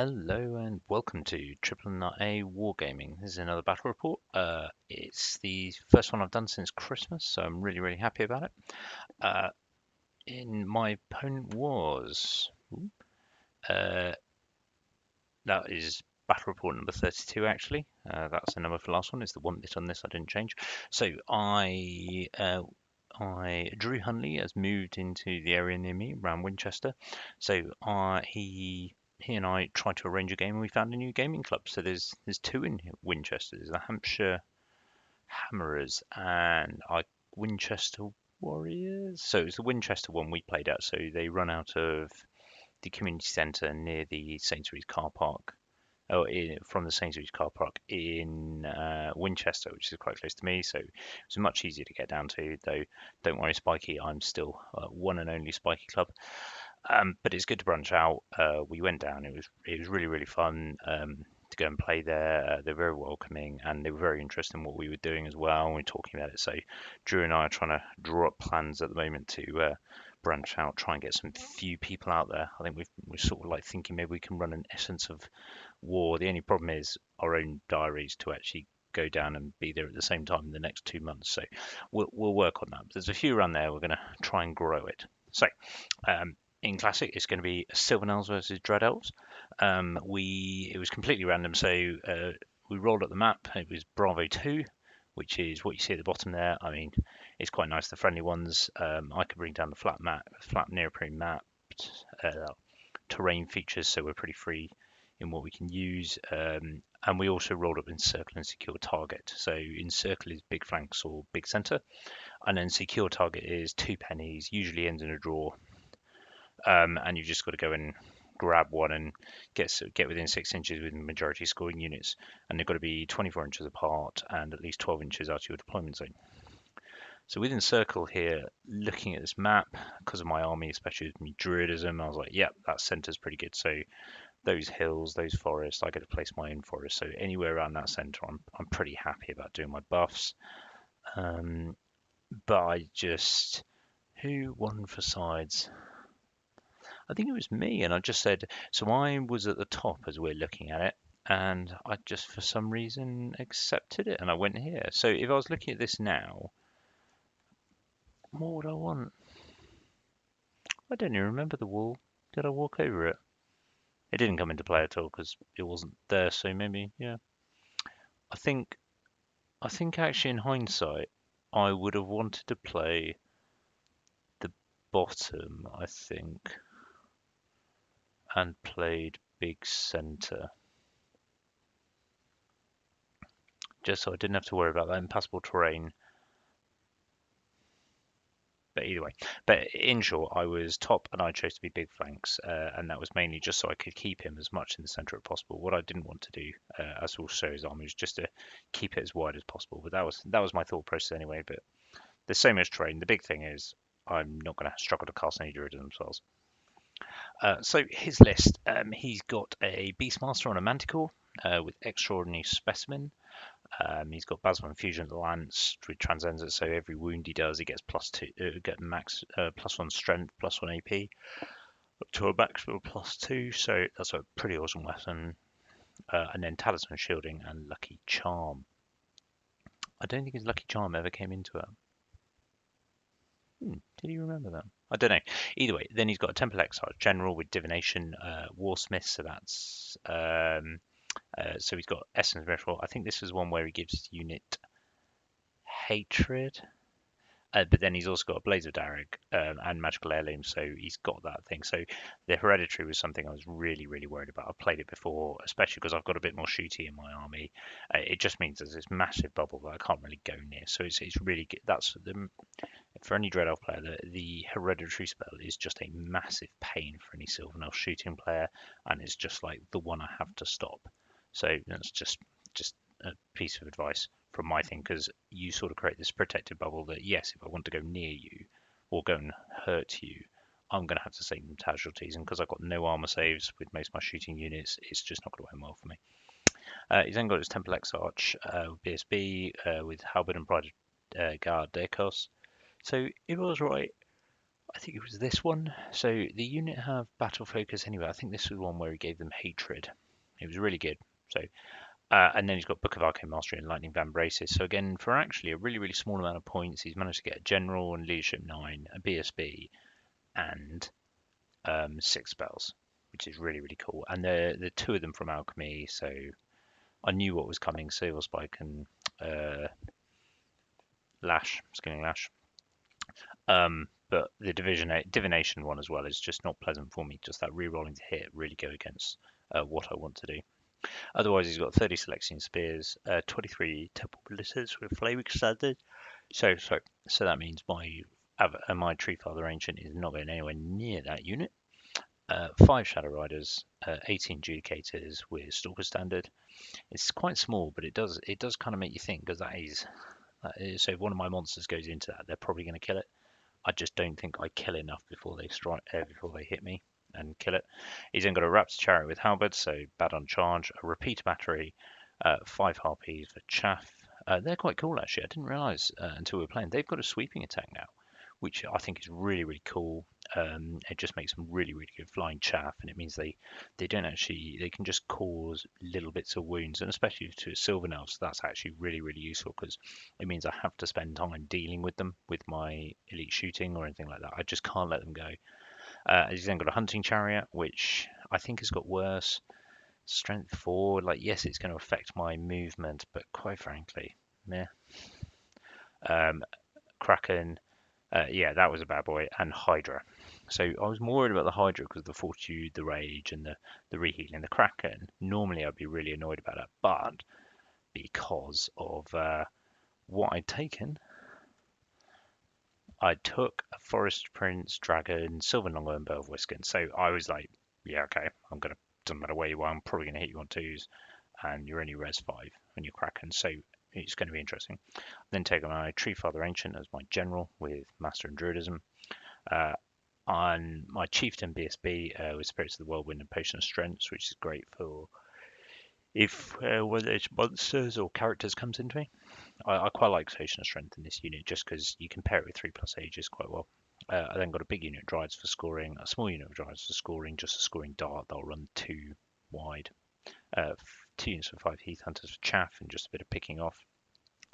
Hello and welcome to Triple Nut A Wargaming. This is another battle report. It's the first one I've done since Christmas, so I'm really happy about it. Uh, my opponent was uh, that is battle report number 32 actually. That's the number for the last one. It's the one bit on this I didn't change. So I Drew Hunley has moved into the area near me around Winchester. So he and I tried to arrange a game and we found a new gaming club. So there's two in Winchester. There's the Hampshire Hammerers and Winchester Warriors. So it's the Winchester one we played at. So they run out of the community centre near the Sainsbury's car park. From the Sainsbury's car park in Winchester, which is quite close to me, so it's much easier to get down to. Though, don't worry, Spiky, I'm still one and only Spiky Club. But it's good to branch out. We went down. It was really fun to go and play there. They're very welcoming and they were very interested in what we were doing as well. And we're talking about it. So Drew and I are trying to draw up plans at the moment to branch out, try and get some few people out there. I think we're sort of like thinking maybe we can run an Essence of War. The only problem is our own diaries to actually go down and be there at the same time in the next 2 months. So we'll work on that. But there's a few around there. We're going to try and grow it. So in Classic, it's going to be Sylvan Elves versus Dread Elves. It was completely random, so we rolled up the map. It was Bravo 2, which is what you see at the bottom there. I mean, it's quite nice, the friendly ones. I could bring down the flat neoprene mapped terrain features, so we're pretty free in what we can use. And we also rolled up Encircle and Secure Target. So Encircle is big flanks or big center, and then Secure Target is 2 pennies, usually ends in a draw. And you've just got to go and grab one and get within 6 inches with majority scoring units, and they've got to be 24 inches apart and at least 12 inches out of your deployment zone. So within Circle here, looking at this map, because of my army, especially with my druidism, I was like, yep, that center's pretty good. So those hills, those forests, I get to place my own forest. So anywhere around that center, I'm pretty happy about doing my buffs. But who won for sides? I think it was me, and I just said, so I was at the top as we're looking at it, and I just for some reason accepted it, and I went here. So if I was looking at this now, what would I want? I don't even remember the wall. Did I walk over it? It didn't come into play at all because it wasn't there. So maybe, yeah. I think, I think actually in hindsight, I would have wanted to play the bottom. I think, and played big center. Just so I didn't have to worry about that impassable terrain. But either way, but in short, I was top and I chose to be big flanks, and that was mainly just so I could keep him as much in the centre as possible. What I didn't want to do, as we'll show his army, was just to keep it as wide as possible. But that was my thought process anyway. But there's so much terrain. The big thing is I'm not going to struggle to cast any druidism spells. So his list, he's got a Beastmaster on a Manticore with Extraordinary Specimen. He's got Basilisk Fusion Lance with Transcends it, so every wound he does, he gets +2, get max +1 strength, +1 AP, up to a maximum +2. So that's a pretty awesome weapon. And then Talisman Shielding and Lucky Charm. I don't think his Lucky Charm ever came into it. Did you remember that? I don't know. Either way, then he's got a Temple Exarch General with Divination, Warsmith, so that's so he's got Essence Miracle. I think this is one where he gives unit hatred. But then he's also got a Blaze of Darag and Magical Heirloom, so he's got that thing. So the Hereditary was something I was really worried about. I've played it before, especially because I've got a bit more shooty in my army. It just means there's this massive bubble that I can't really go near. So it's really good. That's for any Dread Elf player, the Hereditary spell is just a massive pain for any Sylvan Elf shooting player, and it's just like the one I have to stop. So that's just a piece of advice from my thing, because you sort of create this protective bubble that, yes, if I want to go near you or go and hurt you, I'm going to have to take some casualties, and because I've got no armor saves with most of my shooting units, it's just not going to end well for me. He's then got his Temple Exarch BSB with Halberd and Pride Guard Dekos. So if I was right, I think it was this one. So the unit have battle focus anyway. I think this was one where he gave them hatred. It was really good. So and then he's got Book of Arcane Mastery and Lightning Van Braces. So again, for actually a really small amount of points, he's managed to get a General and Leadership 9, a BSB, and 6 spells, which is really cool. And the two of them from Alchemy, so I knew what was coming. Silver Spike and Lash, Skinning Lash. But the divination one as well is just not pleasant for me. Just that re-rolling to hit really go against what I want to do. Otherwise, he's got 30 Selection Spears, 23 Temple Ballistas with Flaming Standard. So that means my Tree Father Ancient is not going anywhere near that unit. 5 Shadow Riders, 18 Judicators with Stalker Standard. It's quite small, but it does kind of make you think, because so if one of my monsters goes into that, they're probably going to kill it. I just don't think I kill enough before they before they hit me and kill it. He's then got a Raptor Chariot with Halberd, so bad on charge, a Repeater Battery, 5 Harpies for Chaff. They're quite cool actually. I didn't realise until we were playing. They've got a sweeping attack now, which I think is really cool. It just makes them really good flying chaff, and it means they can just cause little bits of wounds, and especially to Sylvan Elves, that's actually really useful, because it means I have to spend time dealing with them with my elite shooting or anything like that. I just can't let them go. He's then got a Hunting Chariot, which I think has got worse. Strength 4, like, yes, it's going to affect my movement, but quite frankly, meh. Kraken, yeah, that was a bad boy, and Hydra. So I was more worried about the Hydra because of the Fortitude, the Rage, and the rehealing. The Kraken, normally I'd be really annoyed about that, but because of what I'd taken, I took a Forest Prince, Dragon, Silver Longo, and Bow of Wiskin. So I was like, yeah, okay, doesn't matter where you are, I'm probably going to hit you on 2s, and you're only res 5 when you're Kraken, so it's going to be interesting. Then take my Tree Father Ancient as my general with Master and Druidism. On my Chieftain BSB with Spirits of the Whirlwind and Potion of Strength, which is great for if one of those monsters or characters comes into me. I quite like Potion of Strength in this unit just because you can pair it with 3+ Ages quite well. I then got a big unit of Dryads for scoring, a small unit of Dryads for scoring, just a scoring dart that'll run 2 wide. 2 units for 5 Heath Hunters for chaff and just a bit of picking off.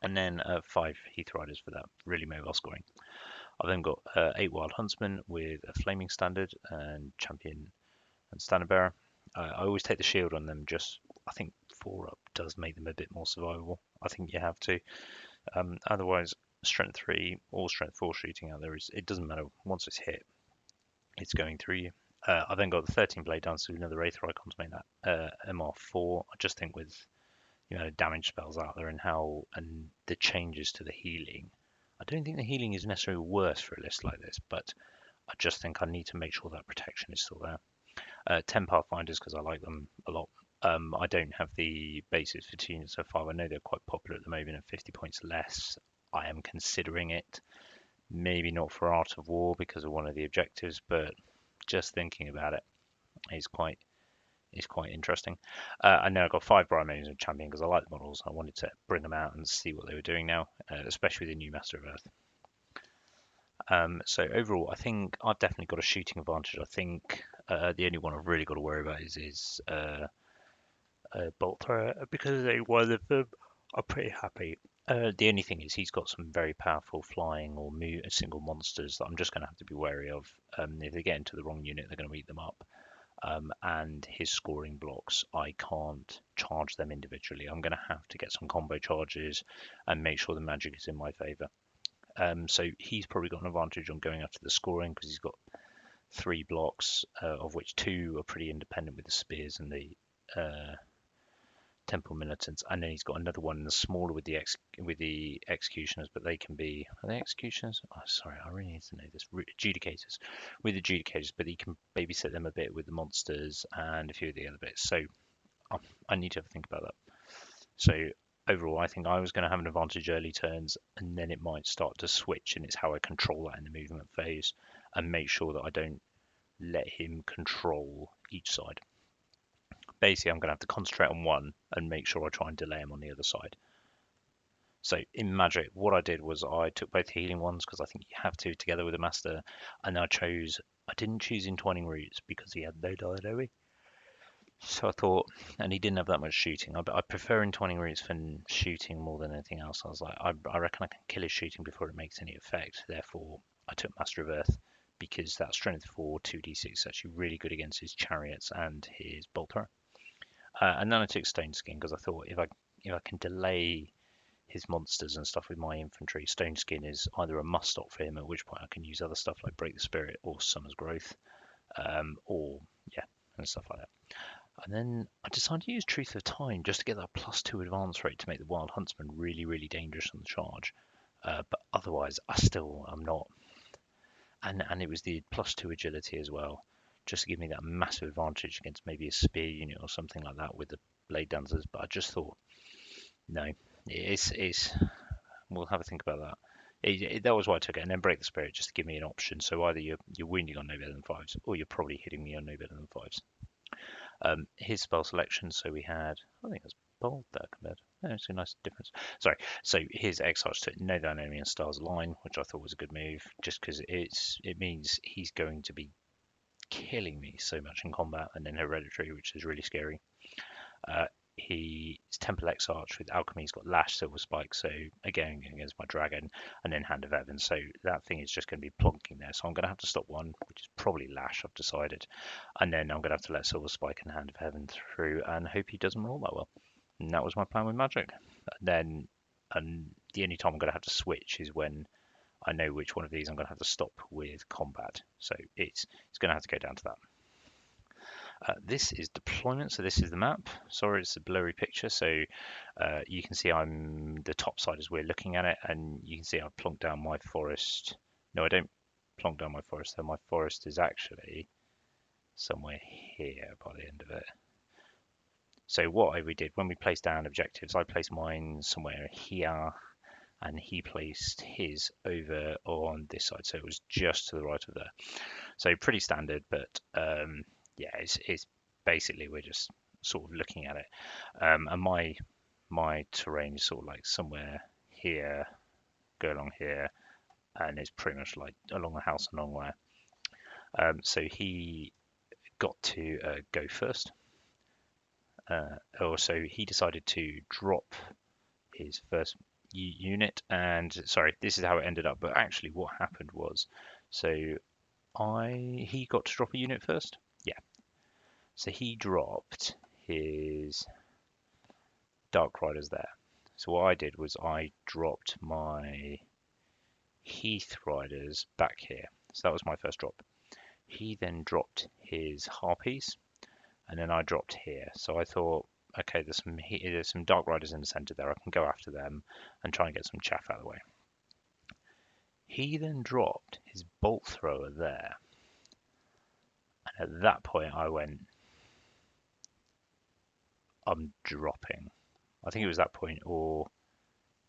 And then 5 Heath Riders for that really mobile scoring. I've then got 8 Wild Huntsmen with a Flaming Standard and Champion and Standard Bearer. I always take the shield on them, I think 4 up does make them a bit more survivable. I think you have to. Otherwise, Strength 3 or Strength 4 shooting out there, it doesn't matter. Once it's hit, it's going through you. I then got the 13 Blade Dancer with another Aether Icon to make that MR4. I just think with damage spells out there and the changes to the healing, I don't think the healing is necessarily worse for a list like this, but I just think I need to make sure that protection is still there. 10 Pathfinders because I like them a lot. I don't have the bases for 2 units so far. I know they're quite popular at the moment at 50 points less. I am considering it. Maybe not for Art of War because of one of the objectives, but just thinking about it is quite interesting. And then I've got 5 Brian of Champion because I like the models. I wanted to bring them out and see what they were doing now, especially the new Master of Earth. So overall, I think I've definitely got a shooting advantage. I think the only one I've really got to worry about is Bolt Thrower, because one of them are pretty happy. The only thing is he's got some very powerful flying or single monsters that I'm just going to have to be wary of. If they get into the wrong unit, they're going to eat them up. And his scoring blocks, I can't charge them individually. I'm going to have to get some combo charges and make sure the magic is in my favour. So he's probably got an advantage on going after the scoring because he's got 3 blocks, of which 2 are pretty independent with the spears and the Temple Militants, and then he's got another one, the smaller with the Executioners, but are they Executioners? Oh, sorry, I really need to know this. Adjudicators, with Adjudicators, but he can babysit them a bit with the monsters and a few of the other bits. So I need to have a think about that. So overall, I think I was going to have an advantage early turns, and then it might start to switch, and it's how I control that in the movement phase and make sure that I don't let him control each side. Basically, I'm going to have to concentrate on one and make sure I try and delay him on the other side. So in Magic, what I did was I took both healing ones because I think you have to together with a master, and I didn't choose Entwining Roots because he had no Diadobe. So I thought, and he didn't have that much shooting. I prefer Entwining Roots for shooting more than anything else. I was like, I reckon I can kill his shooting before it makes any effect. Therefore, I took Master of Earth because that strength 4 2d6 is actually really good against his chariots and his bolt thrower. And then I took Stone Skin because I thought if I can delay his monsters and stuff with my infantry, Stone Skin is either a must stop for him, at which point I can use other stuff like Break the Spirit or Summer's Growth, or yeah, and stuff like that. And then I decided to use Truth of Time just to get that +2 advance rate to make the Wild Huntsman really, really dangerous on the charge. But otherwise, I'm not. And it was the +2 agility as well, just to give me that massive advantage against maybe a spear unit or something like that with the Blade Dancers. But I just thought, no, it's we'll have a think about that. That was why I took it, and then Break the Spirit just to give me an option. So either you're wounding on no better than fives, or you're probably hitting me on no better than fives. His spell selection, so we had, I think it's bold there compared. Oh, it's a nice difference. Sorry, so his Exarch took Know Thine Enemy and Stars Align, which I thought was a good move, just because it means he's going to be killing me so much in combat, and then Hereditary, which is really scary. His Temple Exarch with Alchemy's got Lash, Silver Spike, so again against my dragon, and then Hand of Heaven. So that thing is just going to be plonking there. So I'm going to have to stop one, which is probably Lash, I've decided. And then I'm going to have to let Silver Spike and Hand of Heaven through and hope he doesn't roll that well. And that was my plan with Magic. And the only time I'm going to have to switch is when I know which one of these I'm going to have to stop with combat. So it's going to have to go down to that. This is deployment, so this is the map. Sorry, it's a blurry picture, so you can see I'm the top side as we're looking at it, and you can see I've plonked down my forest. No, I don't plonk down my forest, though. My forest is actually somewhere here by the end of it. So what we did when we placed down objectives, I placed mine somewhere here, and he placed his over on this side, so it was just to the right of there. So pretty standard, but yeah, it's basically we're just sort of looking at it. And my terrain is sort of like somewhere here, go along here, and it's pretty much like along the house and along there. So he got to go first. Also, he decided to drop his first unit, and sorry, this is how it ended up. But actually, what happened was, so he got to drop a unit first. Yeah. So he dropped his Dark Riders there. So what I did was I dropped my Heath Riders back here. So that was my first drop. He then dropped his Harpies, and then I dropped here. So I thought, okay, there's some Dark Riders in the center there. I can go after them and try and get some chaff out of the way. He then dropped his Bolt Thrower there. And at that point I went, I'm dropping. I think it was that point, or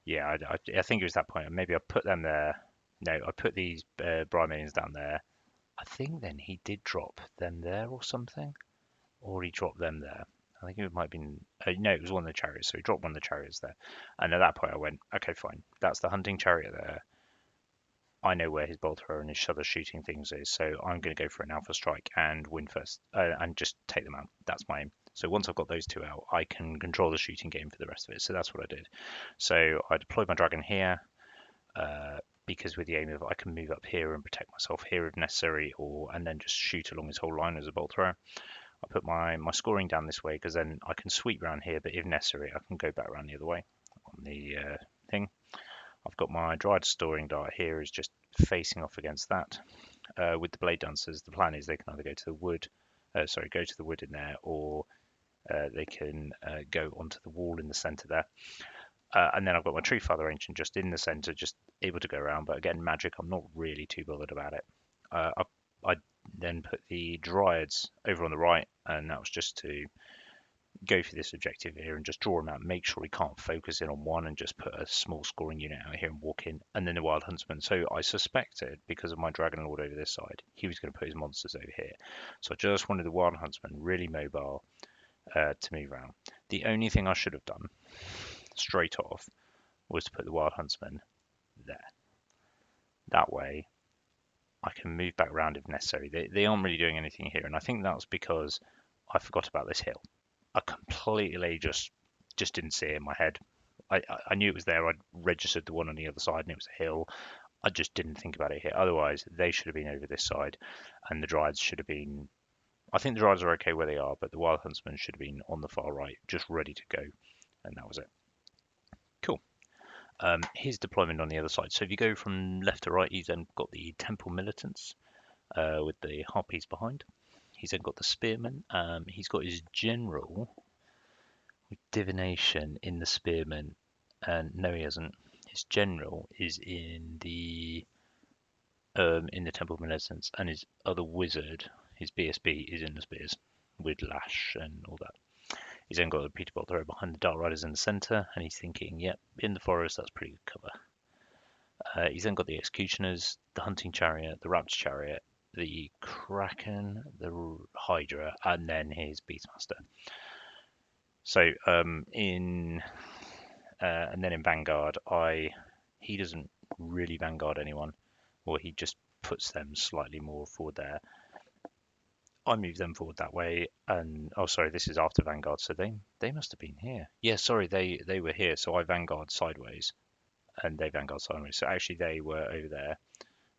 yeah, I think it was that point. Maybe I put them there. No, I put these Brahmins down there. I think then he did drop them there or something, or he dropped them there. I think it might have been, no, it was one of the chariots. So he dropped one of the chariots there. And at that point I went, okay, fine. That's the hunting chariot there. I know where his bolt thrower and his other shooting things is, so I'm going to go for an alpha strike and win first, and just take them out. That's my aim. So once I've got those two out, I can control the shooting game for the rest of it. So that's what I did. So I deployed my dragon here, because with the aim of I can move up here and protect myself here if necessary, and then just shoot along this whole line as a bolt thrower. I put my scoring down this way because then I can sweep around here, but if necessary, I can go back around the other way on the thing. I've got my Dryad Storing Dart here is just facing off against that. With the Blade Dancers, the plan is they can either go to the wood, go to the wood in there, or they can go onto the wall in the center there. And then I've got my Tree Father Ancient just in the center, just able to go around. But again, magic, I'm not really too bothered about it. I then put the Dryads over on the right, and that was just to go for this objective here and just draw him out, make sure he can't focus in on one, and just put a small scoring unit out here and walk in, and then the Wild Huntsman. So I suspected, because of my Dragon Lord over this side, he was going to put his monsters over here. So I just wanted the Wild Huntsman really mobile to move around. The only thing I should have done straight off was to put the Wild Huntsman there. That way, I can move back around if necessary. They aren't really doing anything here, and I think that's because I forgot about this hill. I completely just didn't see it in my head. I knew it was there. I'd registered the one on the other side, and it was a hill. I just didn't think about it here. Otherwise, they should have been over this side, and the Dryades should have been. I think the Dryades are okay where they are, but the Wild Huntsman should have been on the far right, just ready to go, and that was it. Cool. His deployment on the other side. So if you go from left to right, he's then got the Temple Militants with the Harpies behind. He's then got the Spearmen. He's got his General with Divination in the Spearmen. And no, he hasn't. His General is in the Temple Militants, and his other Wizard, his BSB, is in the Spears with Lash and all that. He's then got the Peterbolt throw behind the Dark Riders in the centre, and he's thinking, yep, in the forest, that's pretty good cover. He's then got the Executioners, the Hunting Chariot, the Raptor Chariot, the Kraken, the Hydra, and then his Beastmaster. So and then in Vanguard, he doesn't really Vanguard anyone, or he just puts them slightly more forward there. I move them forward that way, and oh, sorry, this is after Vanguard, so they must have been here. Yeah, sorry, they were here, so I Vanguard sideways, and they Vanguard sideways. So actually, they were over there,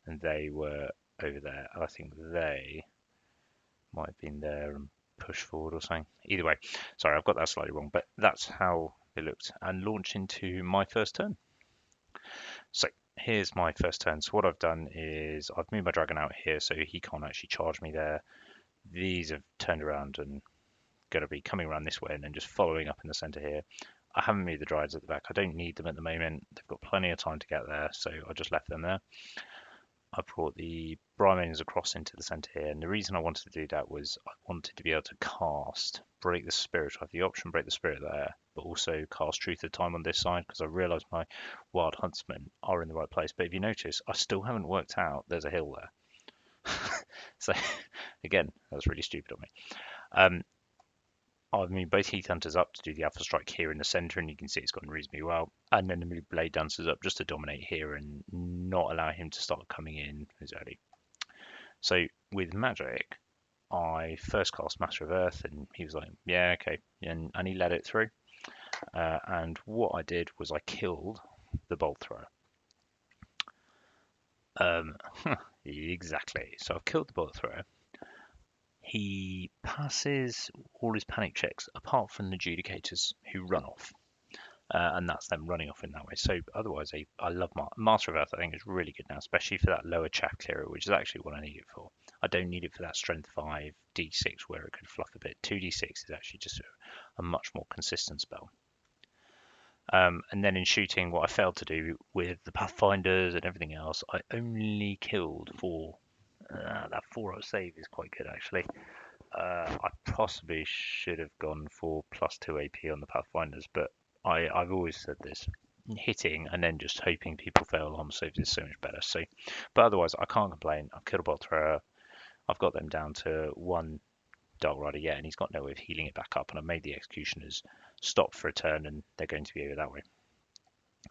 and they were over there. I think they might have been there and pushed forward or something. Either way, sorry, I've got that slightly wrong, but that's how it looked. And launch into my first turn. So here's my first turn. So what I've done is I've moved my dragon out here, so he can't actually charge me there. These have turned around and going to be coming around this way and then just following up in the center here. I haven't moved the Dryades at the back. I don't need them at the moment. They've got plenty of time to get there, so I just left them there. I brought the Brimans across into the center here, and the reason I wanted to do that was I wanted to be able to cast Break the Spirit. I have the option Break the Spirit there, but also cast Truth of Time on this side because I realised my Wild Huntsmen are in the right place. But if you notice, I still haven't worked out there's a hill there. So again, that's really stupid of me. I've moved both Heath Hunters up to do the Alpha Strike here in the centre, and you can see it's gone reasonably well. And then the move Blade Dancers up just to dominate here and not allow him to start coming in as early. So with Magic, I first cast Master of Earth, and he was like, yeah, okay, and he let it through. And what I did was I killed the Bolt Thrower. Exactly. So I've killed the Bolt Thrower. He passes all his panic checks apart from the Judicators who run off. And that's them running off in that way. So otherwise, I love Master of Earth. I think is really good now, especially for that lower chaff clearer, which is actually what I need it for. I don't need it for that strength 5 D6 where it could fluff a bit. 2d6 is actually just a much more consistent spell. And then in shooting, what I failed to do with the Pathfinders and everything else, I only killed 4. That 4-0 save is quite good actually. I possibly should have gone for +2 AP on the Pathfinders, but I've always said this. Hitting and then just hoping people fail alarm saves is so much better. So, but otherwise, I can't complain. I've killed a Bolt Thrower. I've got them down to 1 Dark Rider yet, and he's got no way of healing it back up. And I've made the Executioners stop for a turn, and they're going to be over that way.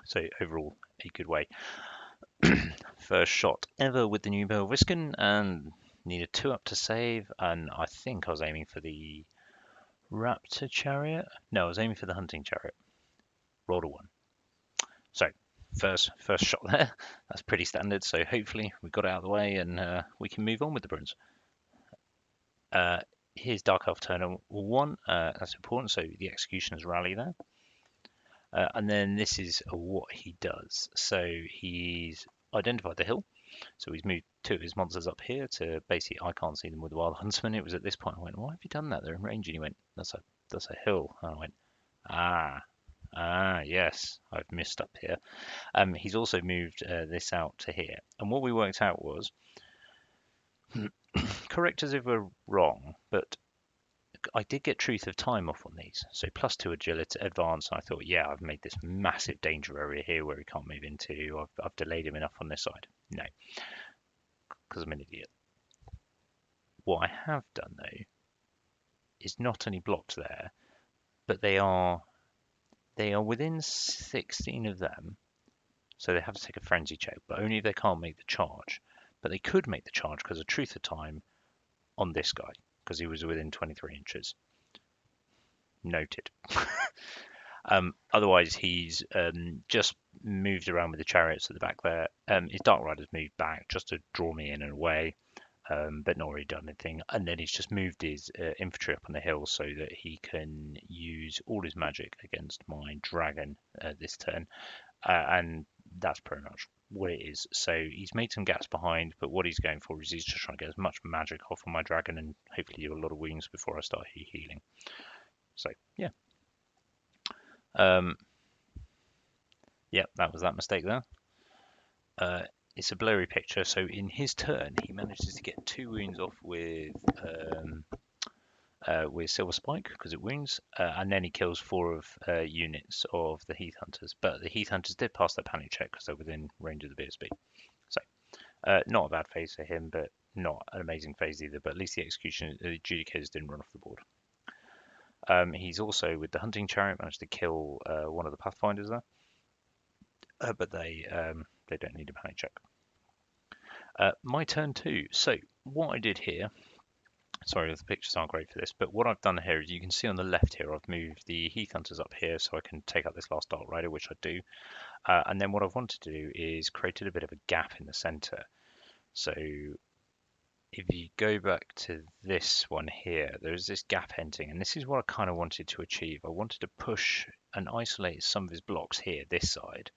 So overall, a good way. First shot ever with the new Belviscan, and needed 2 up to save, and I think I was aiming for the Raptor Chariot. No, I was aiming for the Hunting Chariot. Rolled a 1. So first shot there. That's pretty standard. So hopefully we got it out of the way and we can move on with the Bruins. Here's Dark Elf turn 1. That's important. So the Executioners rally there. And then this is what he does. So he's identified the hill. So he's moved 2 of his monsters up here to basically, I can't see them with the Wild Huntsman. It was at this point I went, why have you done that? They're in range. And he went, that's a hill. And I went, yes, I've missed up here. He's also moved this out to here. And what we worked out was, correct us if we're wrong, but I did get Truth of Time off on these. So +2 agility advance. I thought, yeah, I've made this massive danger area here where he can't move into. I've delayed him enough on this side. No, because I'm an idiot. What I have done though is not only blocked there, but they are They are within 16 of them, so they have to take a frenzy check, but only if they can't make the charge. But they could make the charge because of Truth of Time on this guy, because he was within 23 inches. Noted. Otherwise, he's just moved around with the chariots at the back there. His Dark Rider's moved back just to draw me in and away, but not really done anything. And then he's just moved his infantry up on the hill so that he can use all his magic against my dragon this turn. And that's pretty much what it is. So he's made some gaps behind, but what he's going for is he's just trying to get as much magic off of my dragon and hopefully do a lot of wounds before I start healing. So yeah. Yeah, that was that mistake there. It's a blurry picture, so in his turn, he manages to get 2 wounds off with Silver Spike because it wounds, and then he kills 4 of units of the Heath Hunters. But the Heath Hunters did pass their panic check because they're within range of the BSB. So not a bad phase for him, but not an amazing phase either. But at least the Adjudicators didn't run off the board. He's also, with the Hunting Chariot, managed to kill one of the Pathfinders there. But they don't need a panic check. My turn too. So what I did here, sorry the pictures aren't great for this, but what I've done here is you can see on the left here I've moved the Heath Hunters up here so I can take out this last Dark Rider, which I do. And then what I've wanted to do is created a bit of a gap in the center. So if you go back to this one here, there's this gap ending, and this is what I kind of wanted to achieve. I wanted to push and isolate some of his blocks here, this side,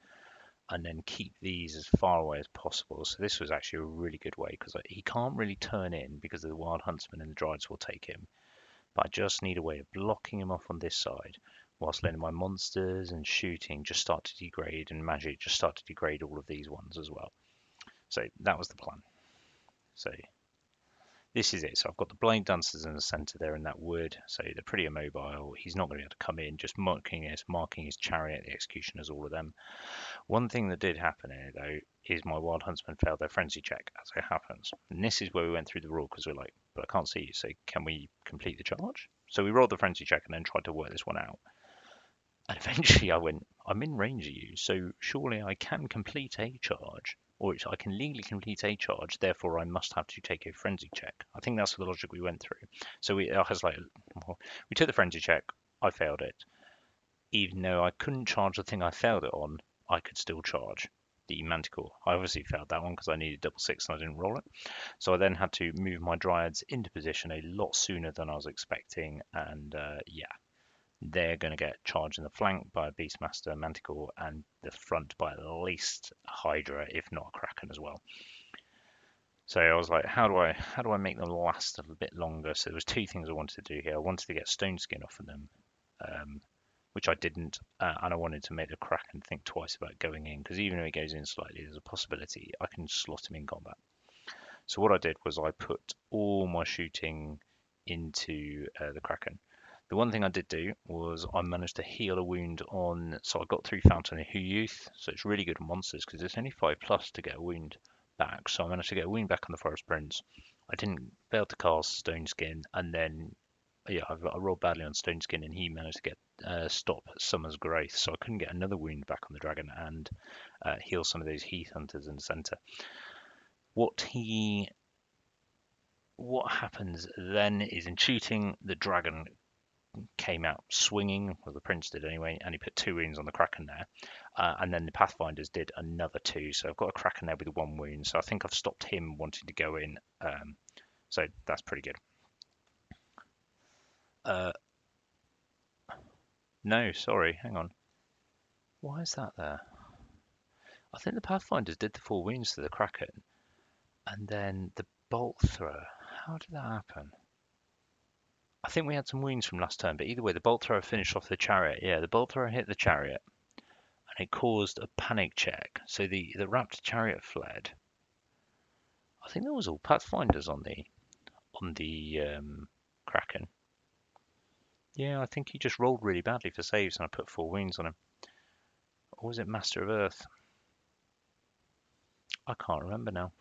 and then keep these as far away as possible. So this was actually a really good way because he can't really turn in because the Wild Huntsman and the Dryades will take him. But I just need a way of blocking him off on this side whilst letting my monsters and shooting just start to degrade and magic just start to degrade all of these ones as well. So that was the plan. So this is it. So I've got the Blade Dancers in the center there in that wood. So they're pretty immobile. He's not going to be able to come in, just marking his chariot, the executioners, all of them. One thing that did happen here, though, is my Wild Huntsman failed their frenzy check, as it happens. And this is where we went through the rule, because we're like, but I can't see you, so can we complete the charge? So we rolled the frenzy check and then tried to work this one out. And eventually I went, I'm in range of you, so surely I can complete a charge, or I can legally complete a charge, therefore I must have to take a frenzy check. I think that's the logic we went through. So we took the frenzy check, I failed it. Even though I couldn't charge the thing I failed it on, I could still charge the Manticore. I obviously failed that one because I needed double 6 and I didn't roll it. So I then had to move my Dryads into position a lot sooner than I was expecting, and yeah, they're going to get charged in the flank by a Beastmaster, Manticore, and the front by at least a Hydra, if not a Kraken as well. So I was like, how do I make them last a little bit longer? So there was 2 things I wanted to do here. I wanted to get Stone Skin off of them, which I didn't, and I wanted to make the Kraken think twice about going in, because even if he goes in slightly, there's a possibility I can slot him in combat. So what I did was I put all my shooting into the Kraken. The one thing I did do was I managed to heal a wound on, so I got through Fountain of Youth, so it's really good on monsters because it's only 5+ to get a wound back. So I managed to get a wound back on the Forest Prince. I didn't fail to cast Stone Skin, and then yeah, I rolled badly on Stone Skin, and he managed to get stop Summer's Grace, so I couldn't get another wound back on the dragon and heal some of those Heath Hunters in the center. What happens then is in shooting, the dragon came out swinging, well the prince did anyway, and he put 2 wounds on the Kraken there, and then the Pathfinders did another 2, so I've got a Kraken there with 1 wound, so I think I've stopped him wanting to go in, so that's pretty good. No, sorry, hang on. Why is that there? I think the Pathfinders did the 4 wounds to the Kraken, and then the Bolt Thrower. How did that happen? I think we had some wounds from last turn, but either way, the Bolt Thrower finished off the Chariot. Yeah, the Bolt Thrower hit the Chariot, and it caused a panic check. So the Raptor Chariot fled. I think that was all Pathfinders on the Kraken. Yeah, I think he just rolled really badly for saves, and I put 4 wounds on him. Or was it Master of Earth? I can't remember now.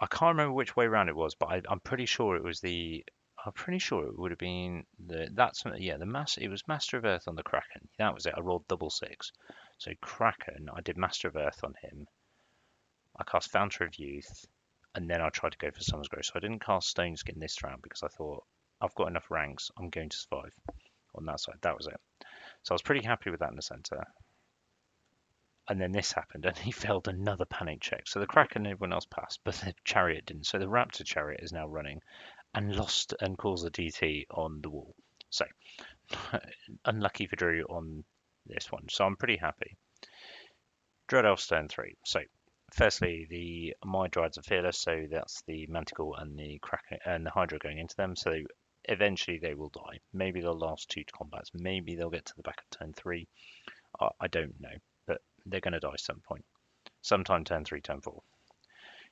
I can't remember which way around it was, but I'm pretty sure it was the. I'm pretty sure it would have been the master. It was Master of Earth on the Kraken. That was it. I rolled double six. So Kraken, I did Master of Earth on him. I cast Fountain of Youth, and then I tried to go for Summer's Growth. So I didn't cast Stone Skin this round because I thought I've got enough ranks. I'm going to survive on that side. That was it. So I was pretty happy with that in the center. And then this happened, and he failed another panic check. So the Kraken and everyone else passed, but the Chariot didn't. So the Raptor Chariot is now running and lost and caused a DT on the wall. So unlucky for Drew on this one. So I'm pretty happy. Dread Elf turn 3. So firstly, my Dryads are fearless, so that's the Manticore and the Kraken and the Hydra going into them. So eventually they will die. Maybe they'll last 2 combats. Maybe they'll get to the back of turn 3. I don't know, but they're going to die some point. Sometime turn 3, turn 4.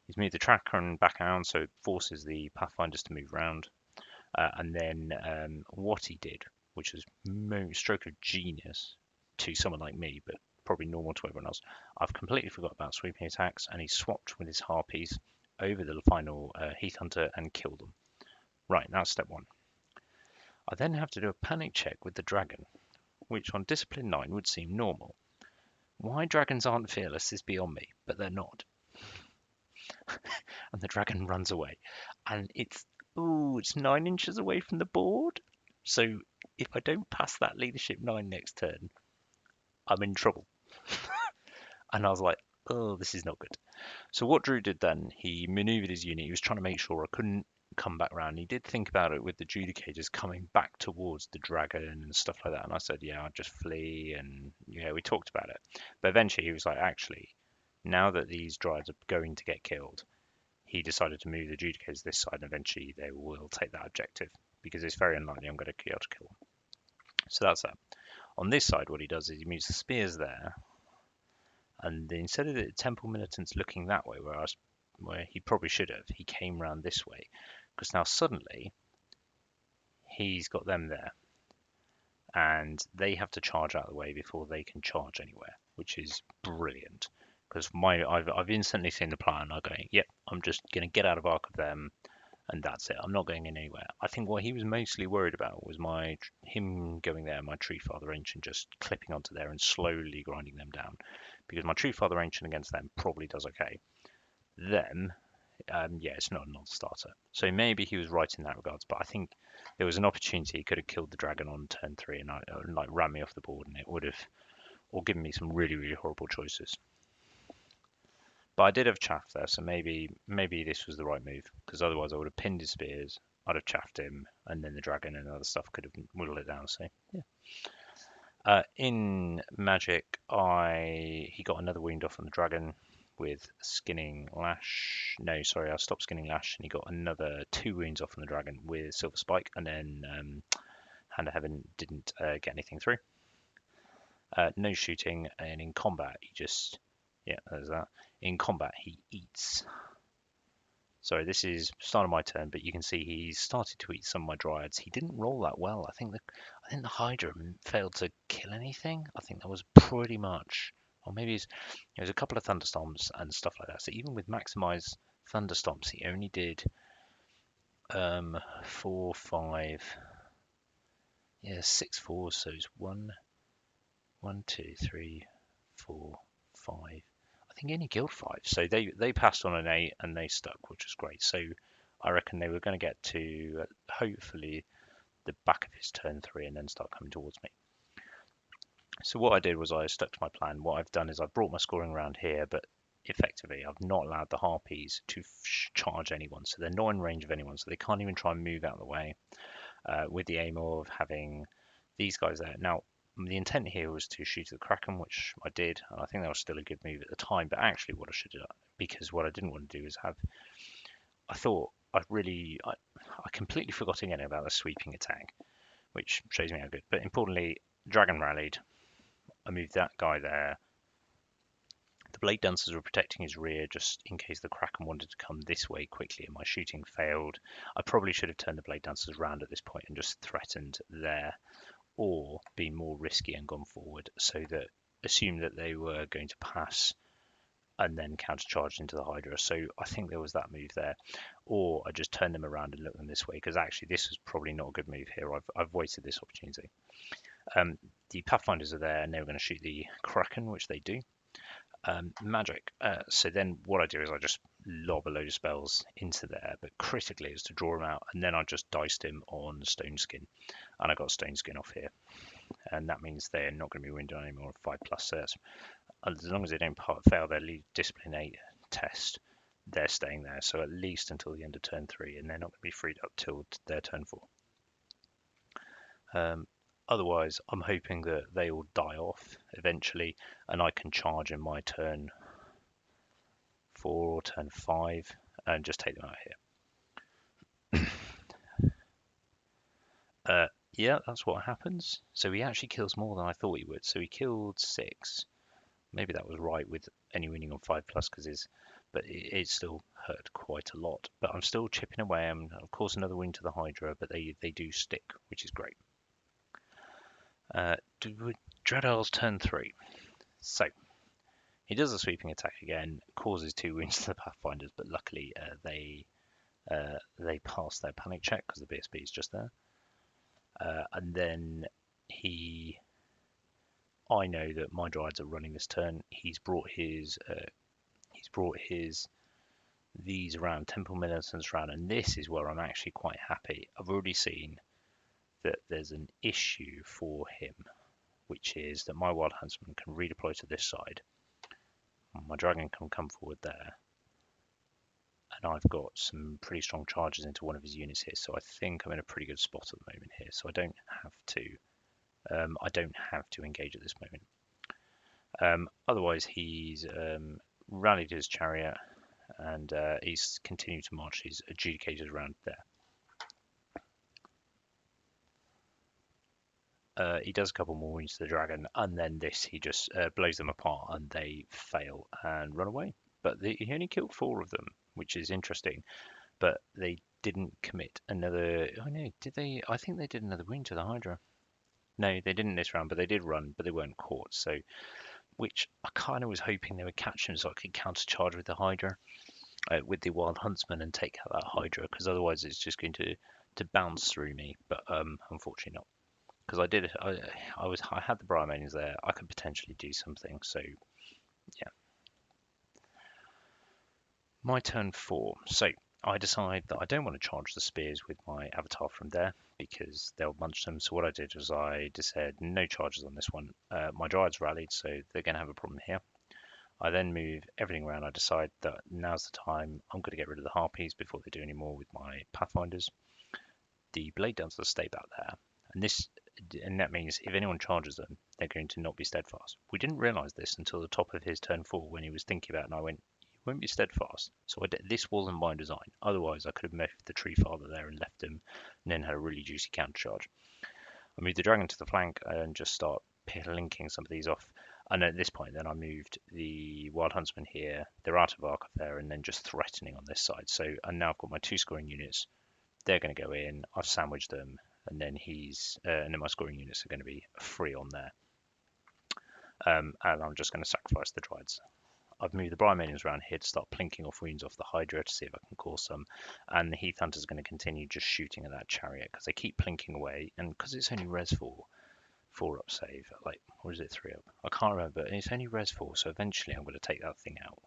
He's moved the tracker and back around, so it forces the Pathfinders to move around. And then what he did, which was stroke of genius to someone like me, but probably normal to everyone else, I've completely forgot about sweeping attacks, and he swapped with his Harpies over the final Heath Hunter and killed them. Right, that's step 1. I then have to do a panic check with the dragon, which on Discipline 9 would seem normal. Why dragons aren't fearless is beyond me, but they're not. And the dragon runs away, and it's 9 inches away from the board. So if I don't pass that leadership 9 next turn, I'm in trouble. And I was like, oh, this is not good. So what Drew did then, he maneuvered his unit. He was trying to make sure I couldn't come back round. He did think about it with the Judicators coming back towards the dragon and stuff like that. And I said, yeah, I'll just flee. And yeah, we talked about it. But eventually he was like, actually, now that these Dryads are going to get killed, he decided to move the Judicators this side, and eventually they will take that objective because it's very unlikely I'm going to be able to kill them. So that's that. On this side, what he does is he moves the spears there, and instead of the Temple Militants looking that way, where he probably should have, he came round this way, because now suddenly he's got them there, and they have to charge out of the way before they can charge anywhere, which is brilliant. Because I've instantly seen the plan. I'm going, yep, I'm just going to get out of arc of them, and that's it. I'm not going in anywhere. I think what he was mostly worried about was him going there, my Tree Father Ancient just clipping onto there and slowly grinding them down, because my Tree Father Ancient against them probably does okay. Them, yeah, it's not a non-starter. So maybe he was right in that regards, but I think there was an opportunity he could have killed the dragon on turn 3 and like ran me off the board, and it would have, or given me some really, really horrible choices. But I did have chaff there, so maybe this was the right move, because otherwise I would have pinned his spears, I'd have chaffed him, and then the dragon and other stuff could have whittled it down. So yeah. In Magic, he got another wound off on the dragon with Skinning Lash. No, sorry, I stopped Skinning Lash, and he got another 2 wounds off on the dragon with Silver Spike, and then Hand of Heaven didn't get anything through. No shooting, and in combat he just, yeah, there's that. In combat he eats. Sorry, this is start of my turn, but you can see he's started to eat some of my Dryads. He didn't roll that well. I think the Hydra failed to kill anything. I think that was pretty much, or maybe there's a couple of thunderstorms and stuff like that. So even with maximized thunderstorms, he only did 4, 5, yeah, 6 fours. So it's 1, 2, 3, 4, 5. I think only killed 5. So they passed on an 8 and they stuck, which was great. So I reckon they were going to get to hopefully the back of his turn 3 and then start coming towards me. So what I did was I stuck to my plan. What I've done is I've brought my scoring around here, but effectively I've not allowed the Harpies to charge anyone. So they're not in range of anyone, so they can't even try and move out of the way with the aim of having these guys there. Now, the intent here was to shoot the Kraken, which I did, and I think that was still a good move at the time. But actually, what I should have done, because what I didn't want to do is I thought I completely forgot again about the sweeping attack, which shows me how good. But importantly, Dragon rallied. I moved that guy there. The Blade Dancers were protecting his rear just in case the Kraken wanted to come this way quickly, and my shooting failed. I probably should have turned the Blade Dancers round at this point and just threatened there, or been more risky and gone forward, so that assume that they were going to pass and then countercharged into the Hydra. So I think there was that move there, or I just turned them around and looked them this way because actually this was probably not a good move here. I've wasted this opportunity. The Pathfinders are there and they were going to shoot the Kraken, which they do. Magic. So then what I do is I just lob a load of spells into there, but critically is to draw him out, and then I just diced him on Stone Skin, and I got Stone Skin off here, and that means they're not going to be winded anymore. 5+ sets. As long as they don't fail their lead Discipline 8 test, they're staying there. So at least until the end of turn 3, and they're not going to be freed up till their turn 4. Otherwise, I'm hoping that they will die off eventually, and I can charge in my turn 4 or turn 5 and just take them out here. Yeah, that's what happens. So he actually kills more than I thought he would. So he killed 6. Maybe that was right with any winning on 5+ because but it still hurt quite a lot. But I'm still chipping away. I'm of course another wing to the Hydra, but they do stick, which is great. Dread Isles turn 3. So he does a sweeping attack again, causes 2 wounds to the Pathfinders, but luckily they pass their panic check because the BSB is just there. And then I know that my Dryads are running this turn. He's brought his these around, Temple Militants around, and this is where I'm actually quite happy. I've already seen that there's an issue for him, which is that my Wild Huntsman can redeploy to this side. My Dragon can come forward there. And I've got some pretty strong charges into one of his units here, so I think I'm in a pretty good spot at the moment here. So I don't have to engage at this moment. Otherwise, he's rallied his chariot and he's continued to march his adjudicators around there. He does a couple more wounds to the dragon, and then he just blows them apart, and they fail and run away. But he only killed 4 of them, which is interesting. But they didn't commit another. Oh no, did they? I think they did another wound to the Hydra. No, they didn't this round, but they did run, but they weren't caught. So, which I kind of was hoping they would catch him so I could countercharge with the Hydra, with the Wild Huntsman, and take out that Hydra, because otherwise it's just going to bounce through me. But unfortunately not. Because I had the Briar there. I could potentially do something. So yeah, my turn 4. So I decide that I don't want to charge the spears with my avatar from there because they'll munch them. So what I did was I just said no charges on this one. My Dryads rallied, so they're going to have a problem here. I then move everything around. I decide that now's the time I'm going to get rid of the Harpies before they do any more with my Pathfinders. The Blade Dancers stay back there, and that means if anyone charges them, they're going to not be steadfast. We didn't realise this until the top of his turn 4 when he was thinking about it, and I went, you won't be steadfast. So this wasn't by design. Otherwise, I could have met the Tree Father there and left him, and then had a really juicy counter charge. I moved the Dragon to the flank and just start linking some of these off. And at this point, then I moved the Wild Huntsman here. They're out of arc there, and then just threatening on this side. So, and now I've got my 2 scoring units. They're going to go in. I've sandwiched them, and then and then my scoring units are going to be free on there. And I'm just going to sacrifice the Dryads. I've moved the Briar Minions around here to start plinking off wounds off the Hydra to see if I can cause some. And the Heath Hunter's going to continue just shooting at that chariot because they keep plinking away. And because it's only res 4 up save, like, or is it 3 up? I can't remember. And it's only res 4, so eventually I'm going to take that thing out.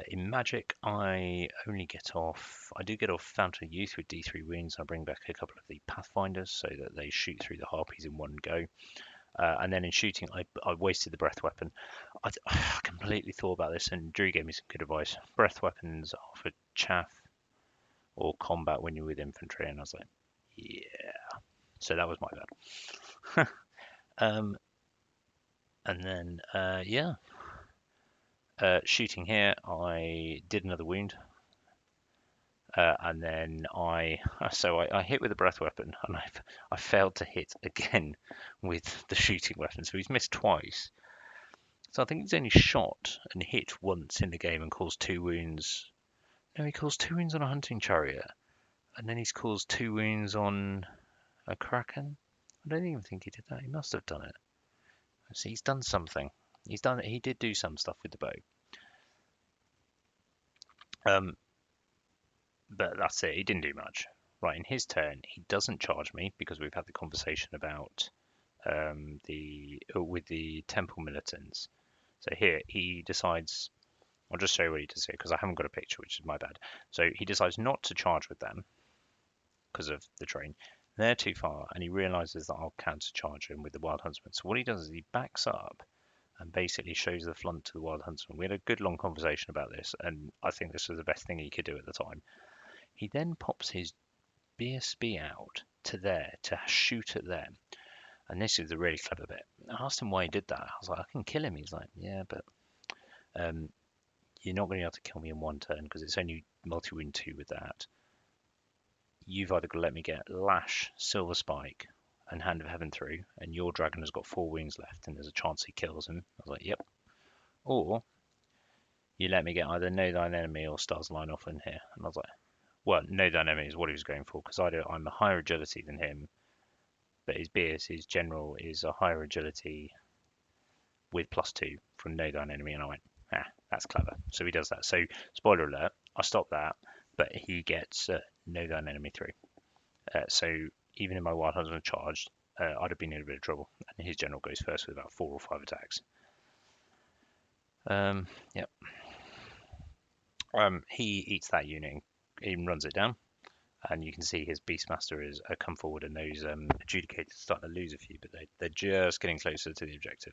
In Magic, I do get off Fountain of Youth with D3 wounds. I bring back a couple of the Pathfinders so that they shoot through the Harpies in one go. And then in shooting, I wasted the breath weapon. I completely thought about this, and Drew gave me some good advice. Breath weapons are for chaff or combat when you're with infantry, and I was like, yeah. So that was my bad. And then, yeah. Shooting here, I did another wound. And then I hit with a breath weapon, and I failed to hit again with the shooting weapon. So he's missed twice. So I think he's only shot and hit once in the game and caused 2 wounds. No, he caused 2 wounds on a hunting chariot, and then he's caused 2 wounds on a Kraken. I don't even think he did that. He must have done it. So he's done something. He did do some stuff with the bow. Um, but that's it. He didn't do much. Right, in his turn, he doesn't charge me because we've had the conversation about the with the temple militants. So here he decides. I'll just show you what he does here because I haven't got a picture, which is my bad. So he decides not to charge with them because of the train. They're too far, and he realizes that I'll counter-charge him with the Wild Huntsman. So what he does is he backs up and basically shows the front to the Wild Huntsman. We had a good long conversation about this, and I think this was the best thing he could do at the time. He then pops his BSB out to there to shoot at them. And this is the really clever bit. I asked him why he did that. I was like, I can kill him. He's like, yeah, but um, you're not going to be able to kill me in one turn because it's only multi-wound 2 with that. You've either got to let me get Lash, Silver Spike, and Hand of Heaven through, and your dragon has got 4 wounds left, and there's a chance he kills him. I was like, yep. Or you let me get either Know Thine Enemy or Stars Line Off in here. And I was like, well, Know Thine Enemy is what he was going for, because I'm a higher agility than him, but his general is a higher agility with +2 from Know Thine Enemy, and I went, that's clever. So he does that. So, spoiler alert, I stopped that, but he gets Know Thine Enemy through. So even if my Wild Huntsman charged, I'd have been in a bit of trouble. And his general goes first with about 4 or 5 attacks. Yep. He eats that unit and runs it down. And you can see his Beastmaster is come forward, and those adjudicators starting to lose a few, but they're just getting closer to the objective.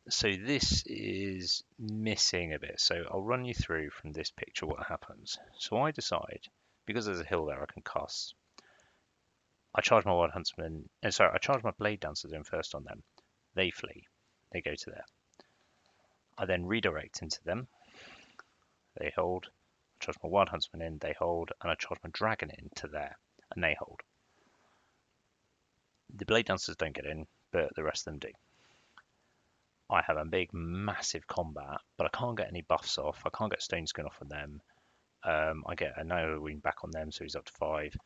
So this is missing a bit. So I'll run you through from this picture what happens. So I decide, because there's a hill there, I can cast. I charge my Wild Huntsman, I charge my Blade Dancers in first on them. They flee. They go to there. I then redirect into them. They hold. I charge my Wild Huntsman in. They hold. And I charge my Dragon in to there. And they hold. The Blade Dancers don't get in, but the rest of them do. I have a big, massive combat, but I can't get any buffs off. I can't get Stone Skin off on them. I get a No Wound back on them, so he's up to 5.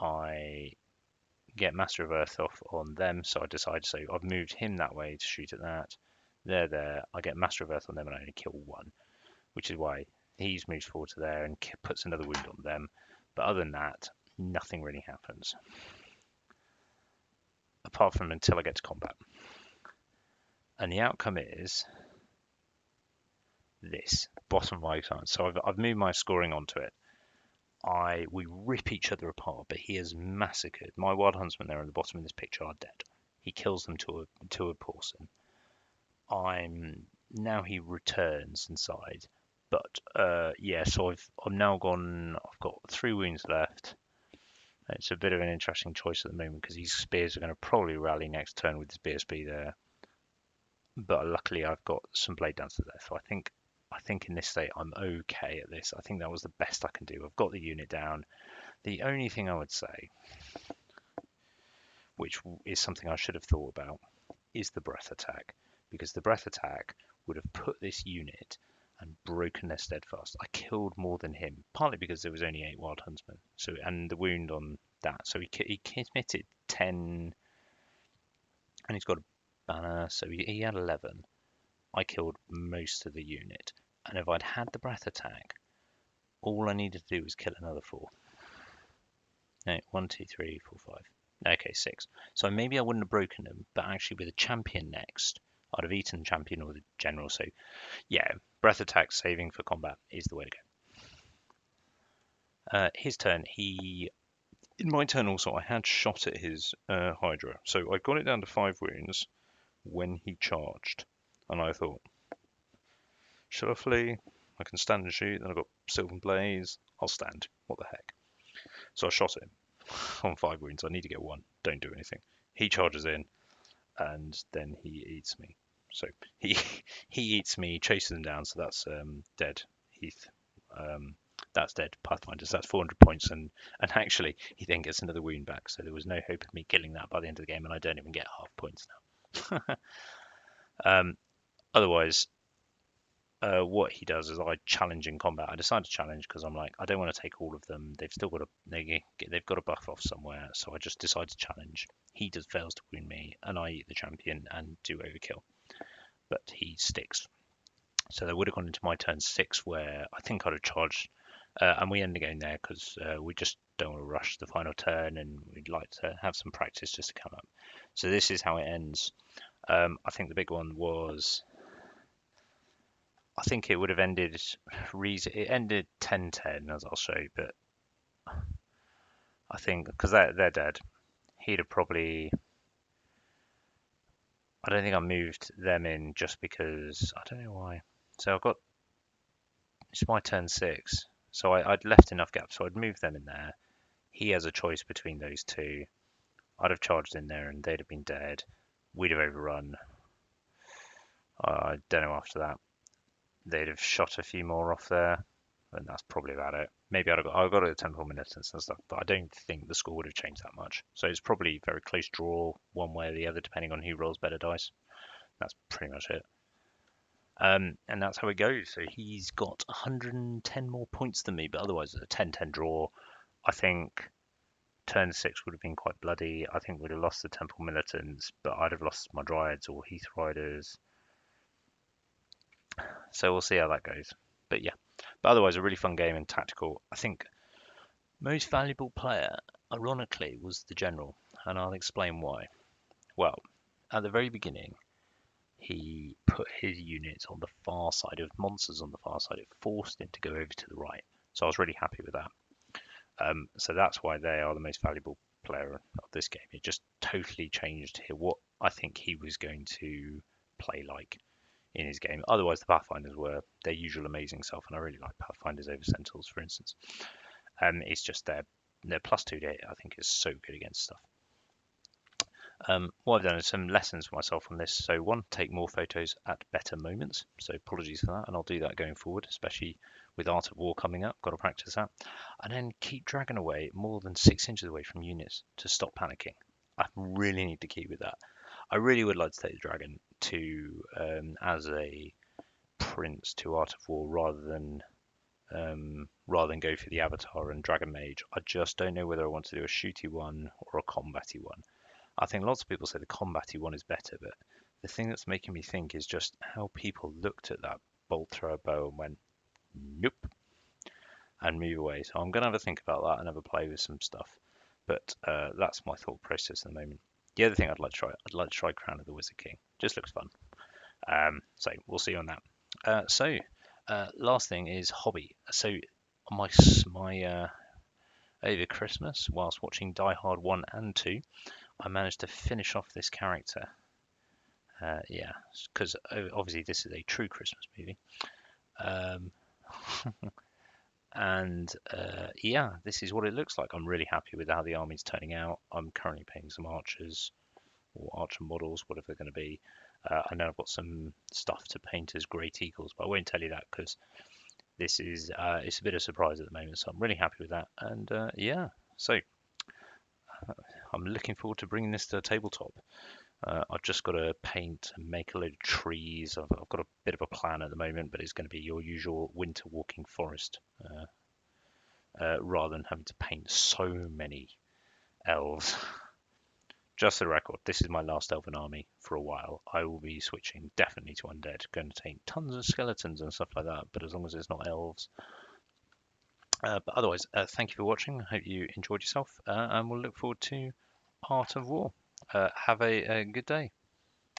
I get Master of Earth off on them, so I decide, so I've moved him that way to shoot at that. They're there. I get Master of Earth on them and I only kill 1, which is why he's moved forward to there and puts another wound on them. But other than that, nothing really happens. Apart from until I get to combat. And the outcome is this, bottom right side. So I've moved my scoring onto it. We rip each other apart, but he is massacred. My Wild Huntsmen there in the bottom of this picture are dead. He kills them to a porcelain. Now he returns inside, but yeah. So I'm now gone. I've got 3 wounds left. It's a bit of an interesting choice at the moment because these spears are going to probably rally next turn with his BSB there. But luckily I've got some Blade Dancers there, so I think in this state I'm okay at this. I think that was the best I can do. I've got the unit down. The only thing I would say, which is something I should have thought about, is the breath attack, because the breath attack would have put this unit and broken their steadfast. I killed more than him, partly because there was only 8 Wild Huntsmen, so and the wound on that. So he committed 10, and he's got a banner, so he had 11. I killed most of the unit, and if I'd had the breath attack, all I needed to do was kill another 4. No, 1, 2, 3, 4, 5. Okay, 6. So maybe I wouldn't have broken them, but actually with a champion next, I'd have eaten the champion or the general. So yeah, breath attack saving for combat is the way to go. His turn. In my turn also, I had shot at his Hydra. So I got it down to 5 wounds when he charged. And I thought, should I flee? I can stand and shoot. Then I've got Sylvan Blaze. I'll stand. What the heck? So I shot him on 5 wounds. I need to get 1. Don't do anything. He charges in, and then he eats me. So he eats me, chases him down. So that's dead. Heath. That's dead. Pathfinders. That's 400 points, and actually he then gets another wound back. So there was no hope of me killing that by the end of the game, and I don't even get half points now. Otherwise, what he does is I challenge in combat. I decide to challenge because I'm like, I don't want to take all of them. They've still got they've got a buff off somewhere. So I just decide to challenge. He fails to wound me, and I eat the champion and do overkill. But he sticks. So they would have gone into my turn 6, where I think I'd have charged, and we ended going there because we just don't want to rush the final turn, and we'd like to have some practice just to come up. So this is how it ends. I think the big one was, I think it would have ended, it ended 10-10, as I'll show you, but I think because they're dead, he'd have probably, I don't think I moved them in just because, I don't know why. So I've got, it's my turn 6, so I'd left enough gaps, so I'd moved them in there. He has a choice between those two. I'd have charged in there and they'd have been dead. We'd have overrun. I don't know after that. They'd have shot a few more off there, and that's probably about it. Maybe I got a Temple Militants and stuff, but I don't think the score would have changed that much. So it's probably very close draw, one way or the other, depending on who rolls better dice. That's pretty much it. And that's how it goes. So he's got 110 more points than me, but otherwise a 10-10 draw. I think turn 6 would have been quite bloody. I think we'd have lost the Temple Militants, but I'd have lost my Dryads or Heath Riders. So we'll see how that goes. But yeah, but otherwise a really fun game and tactical. I think most valuable player, ironically, was the General, and I'll explain why. Well, at the very beginning, he put his units on the far side of monsters on the far side. It forced him to go over to the right. So I was really happy with that. So that's why they are the most valuable player of this game. It just totally changed what I think he was going to play like in his game. Otherwise, the Pathfinders were their usual amazing self, and I really like Pathfinders over Centaurs, for instance. It's just their +2 to hit, I think, is so good against stuff. What I've done is some lessons for myself on this. So one, take more photos at better moments. So apologies for that, and I'll do that going forward, especially with Art of War coming up. Got to practice that. And then keep dragging away more than 6 inches away from units to stop panicking. I really need to keep with that. I really would like to take the dragon to as a prince to Art of War rather than go for the avatar and dragon mage. I just don't know whether I want to do a shooty one or a combaty one. I think lots of people say the combaty one is better, but the thing that's making me think is just how people looked at that bolt thrower bow and went, nope, and move away. So I'm going to have a think about that and have a play with some stuff. But that's my thought process at the moment. The other thing I'd like to try Crown of the Wizard King. Just looks fun. So we'll see on that. Last thing is hobby. So my over Christmas, whilst watching Die Hard 1 and 2, I managed to finish off this character. Yeah, because obviously this is a true Christmas movie. Um, and yeah, this is what it looks like. I'm really happy with how the army's turning out. I'm currently painting some archers or archer models, whatever they're going to be. I know I've got some stuff to paint as Great Eagles, but I won't tell you that because this is it's a bit of a surprise at the moment. So I'm really happy with that. And yeah, so I'm looking forward to bringing this to the tabletop. I've just got to paint and make a load of trees. I've got a bit of a plan at the moment, but it's going to be your usual winter walking forest rather than having to paint so many elves. Just for the record, this is my last elven army for a while. I will be switching definitely to undead. Going to take tons of skeletons and stuff like that, but as long as it's not elves. But otherwise, thank you for watching. I hope you enjoyed yourself, and we'll look forward to Art of War. Have a good day.